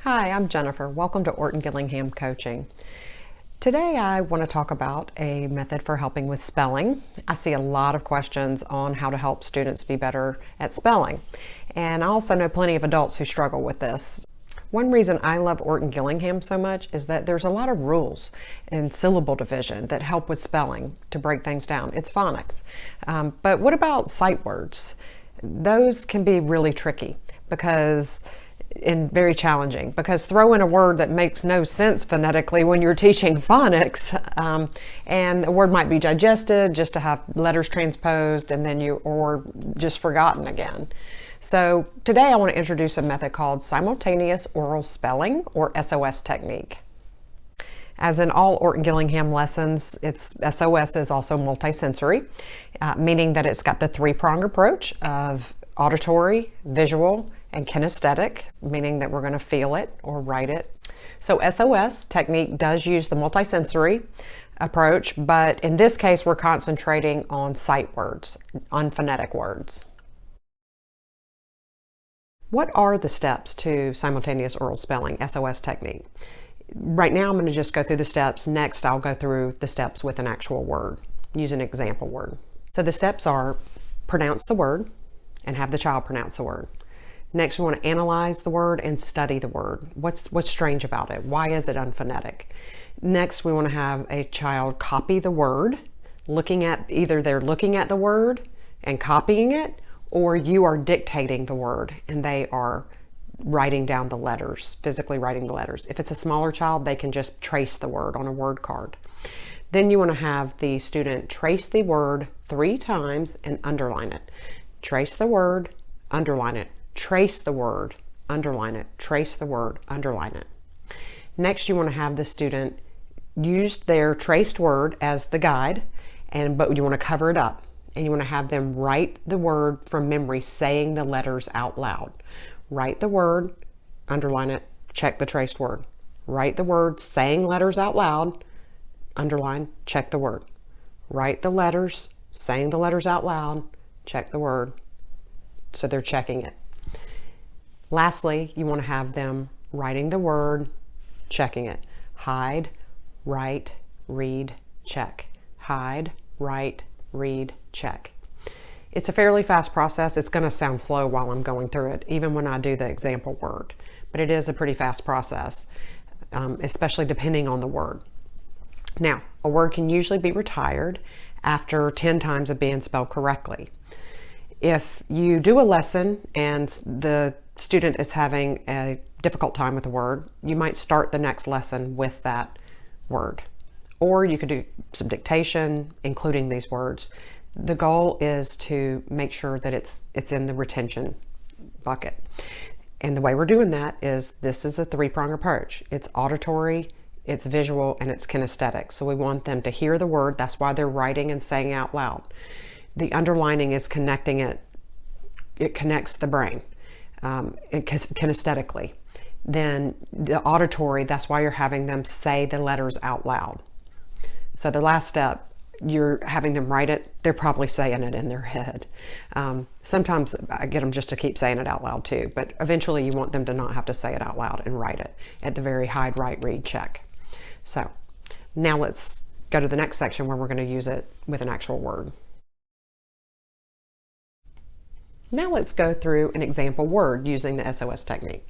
Hi, I'm Jennifer. Welcome to Orton-Gillingham Coaching. Today I want to talk about a method for helping with spelling. I see a lot of questions on how to help students be better at spelling. And I also know plenty of adults who struggle with this. One reason I love Orton-Gillingham so much is that there's a lot of rules and syllable division that help with spelling to break things down. It's phonics. But what about sight words? Those can be really tricky and very challenging because throw in a word that makes no sense phonetically when you're teaching phonics, and the word might be digested just to have letters transposed and then or just forgotten again. So today I want to introduce a method called simultaneous oral spelling, or SOS technique. As in all Orton-Gillingham lessons, SOS is also multisensory, meaning that it's got the three-prong approach of auditory, visual, and kinesthetic, meaning that we're going to feel it or write it. So SOS technique does use the multisensory approach, but in this case we're concentrating on sight words, on phonetic words. What are the steps to simultaneous oral spelling, SOS technique? Right now I'm going to just go through the steps. Next I'll go through the steps with an actual word, use an example word. So the steps are: pronounce the word and have the child pronounce the word. Next, we want to analyze the word and study the word. What's strange about it? Why is it unphonetic? Next, we want to have a child copy the word, either they're looking at the word and copying it, or you are dictating the word and they are writing down the letters, physically writing the letters. If it's a smaller child, they can just trace the word on a word card. Then you want to have the student trace the word 3 times and underline it. Trace the word, underline it. Trace the word, underline it. Trace the word, underline it. Next, you want to have the student use their traced word as the guide, but you want to cover it up. And you want to have them write the word from memory, saying the letters out loud. Write the word, underline it, check the traced word. Write the word, saying letters out loud, underline, check the word. Write the letters, saying the letters out loud, check the word. So they're checking it. Lastly, you want to have them writing the word, checking it. Hide, write, read, check. Hide, write, read, check. It's a fairly fast process. It's going to sound slow while I'm going through it, even when I do the example word. But it is a pretty fast process, especially depending on the word. Now, a word can usually be retired after 10 times of being spelled correctly. If you do a lesson and the student is having a difficult time with a word, you might start the next lesson with that word. Or you could do some dictation, including these words. The goal is to make sure that it's in the retention bucket. And the way we're doing that is, this is a 3-prong approach. It's auditory, it's visual, and it's kinesthetic. So we want them to hear the word. That's why they're writing and saying out loud. The underlining is connecting it. It connects the brain kinesthetically. Then the auditory, that's why you're having them say the letters out loud. So the last step, you're having them write it. They're probably saying it in their head. Sometimes I get them just to keep saying it out loud too, but eventually you want them to not have to say it out loud and write it at the very hide, write, read, check. So now let's go to the next section where we're going to use it with an actual word. Now let's go through an example word using the SOS technique.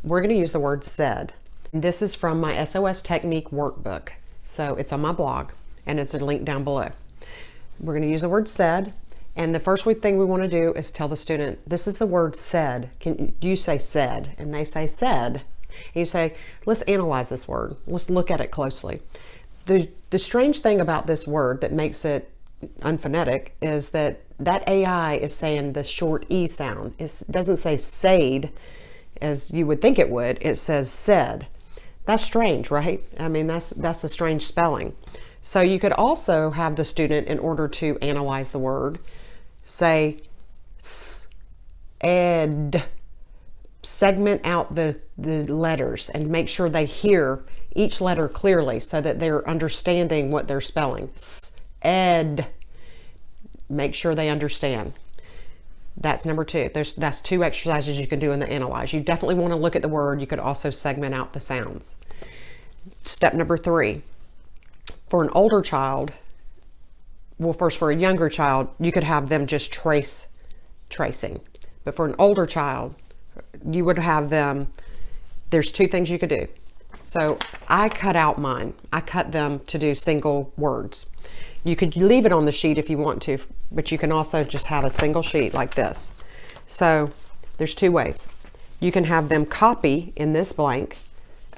We're going to use the word said. This is from my SOS technique workbook. So it's on my blog and it's a link down below. We're going to use the word said, and the first thing we want to do is tell the student, this is the word said. Can you say said? And they say said. And you say, let's analyze this word. Let's look at it closely. The strange thing about this word that makes it unphonetic is that AI is saying the short E sound. It doesn't say said as you would think it would. It says said. That's strange, right? I mean, that's a strange spelling. So you could also have the student, in order to analyze the word, say ed. Segment out the letters and make sure they hear each letter clearly so that they're understanding what they're spelling. Ed. Make sure they understand. That's number 2. That's 2 exercises you can do in the analyze. You definitely want to look at the word. You could also segment out the sounds. Step number 3, for an older child, well, first for a younger child, you could have them just tracing. But for an older child, you would have them, there's 2 things you could do. So I cut out mine. I cut them to do single words. You could leave it on the sheet if you want to, but you can also just have a single sheet like this. So there's 2 ways. You can have them copy in this blank,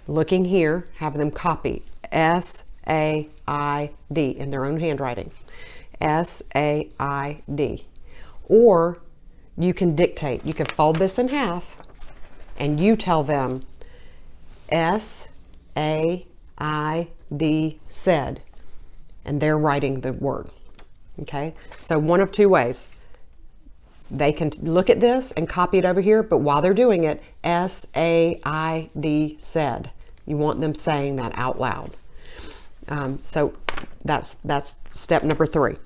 looking here, have them copy S-A-I-D in their own handwriting. S-A-I-D. Or you can dictate. You can fold this in half and you tell them S-A-I-D said, and they're writing the word. Okay, so one of 2 ways. They can look at this and copy it over here, but while they're doing it, S-A-I-D said. You want them saying that out loud. So that's step number 3.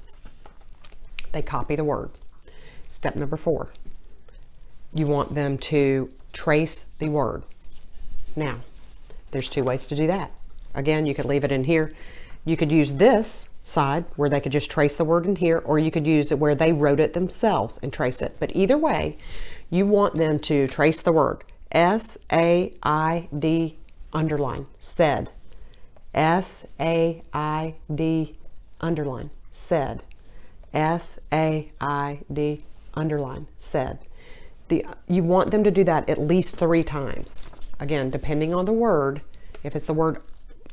They copy the word. Step number 4, you want them to trace the word. Now, there's 2 ways to do that. Again, you could leave it in here. You could use this side where they could just trace the word in here, or you could use it where they wrote it themselves and trace it. But either way, you want them to trace the word. S-A-I-D underline, said. S-A-I-D underline, said. S-A-I-D underline, said. You want them to do that at least 3 times. Again, depending on the word, if it's the word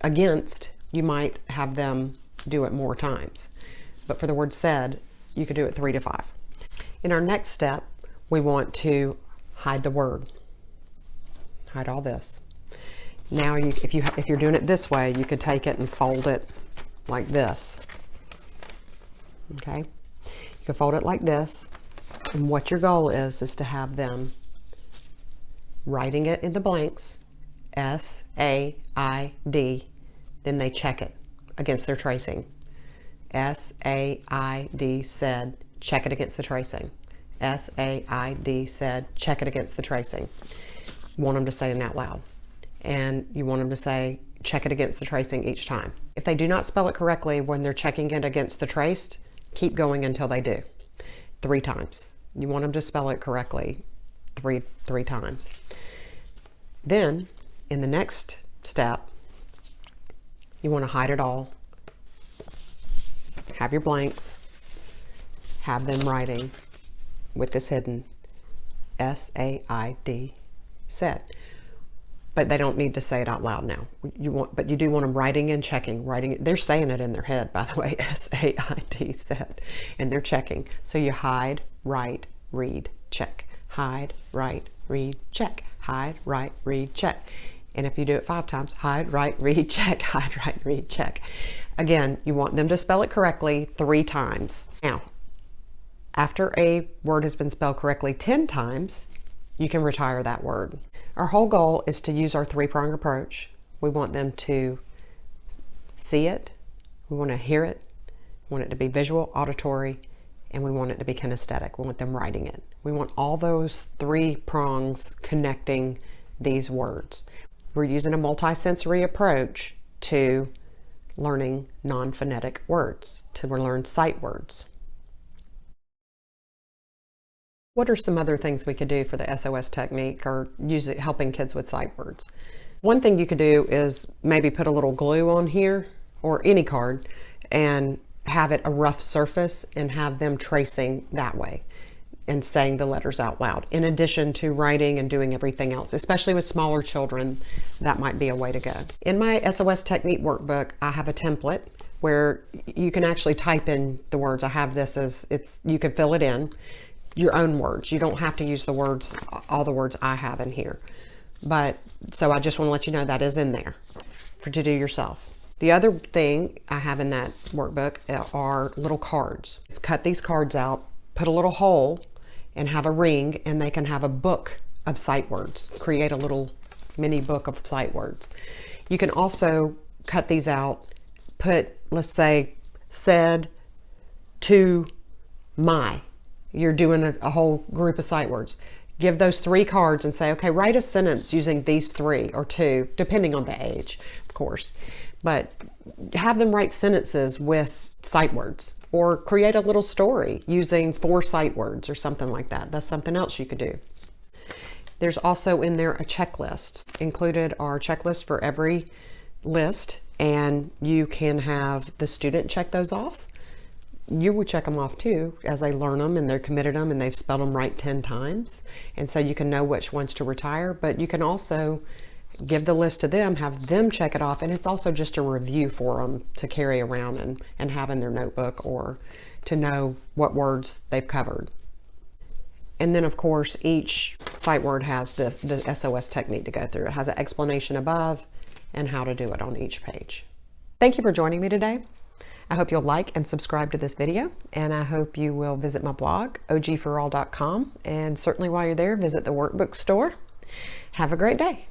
against, you might have them do it more times. But for the word said, you could do it 3 to 5. In our next step, we want to hide the word. Hide all this. Now, if you're doing it this way, you could take it and fold it like this. Okay? You can fold it like this. And what your goal is to have them writing it in the blanks, S-A-I-D, then they check it against their tracing. S-A-I-D said, check it against the tracing. S-A-I-D said, check it against the tracing. You want them to say it out loud. And you want them to say, check it against the tracing each time. If they do not spell it correctly when they're checking it against the traced, keep going until they do. 3 times. You want them to spell it correctly three times. Then, in the next step, you want to hide it all. Have your blanks. Have them writing with this hidden S-A-I-D said. But they don't need to say it out loud now. But you do want them writing and checking, writing it. They're saying it in their head, by the way, S-A-I-D said, and they're checking. So you hide, write, read, check. Hide, write, read, check. Hide, write, read, check. And if you do it 5 times, hide, write, read, check. Hide, write, read, check. Again, you want them to spell it correctly 3 times. Now, after a word has been spelled correctly 10 times, you can retire that word. Our whole goal is to use our 3-pronged approach. We want them to see it, we want to hear it, we want it to be visual, auditory, and we want it to be kinesthetic. We want them writing it. We want all those 3 prongs connecting these words. We're using a multisensory approach to learning non-phonetic words, to learn sight words. What are some other things we could do for the SOS technique or helping kids with sight words? One thing you could do is maybe put a little glue on here or any card and have it a rough surface and have them tracing that way and saying the letters out loud, in addition to writing and doing everything else. Especially with smaller children, that might be a way to go. In my SOS technique workbook, I have a template where you can actually type in the words. I have this as you can fill it in your own words. You don't have to use the words, all the words I have in here. But so I just want to let you know that is in there to do yourself. The other thing I have in that workbook are little cards. Just cut these cards out, put a little hole, and have a ring, and they can have a book of sight words. Create a little mini book of sight words. You can also cut these out, put, let's say, said to my. you're doing a whole group of sight words. Give those 3 cards and say, okay, write a sentence using these 3 or 2, depending on the age, of course. But have them write sentences with sight words, or create a little story using 4 sight words or something like that. That's something else you could do. There's also in there a checklist. Included are checklists for every list, and you can have the student check those off. You would check them off too as they learn them and they're committed them and they've spelled them right 10 times. And so you can know which ones to retire, but you can also give the list to them, have them check it off, and it's also just a review for them to carry around and have in their notebook, or to know what words they've covered. And then of course each sight word has the SOS technique to go through. It has an explanation above and how to do it on each page. Thank you for joining me today. I hope you'll like and subscribe to this video, and I hope you will visit my blog, ogforall.com, and certainly while you're there, visit the workbook store. Have a great day.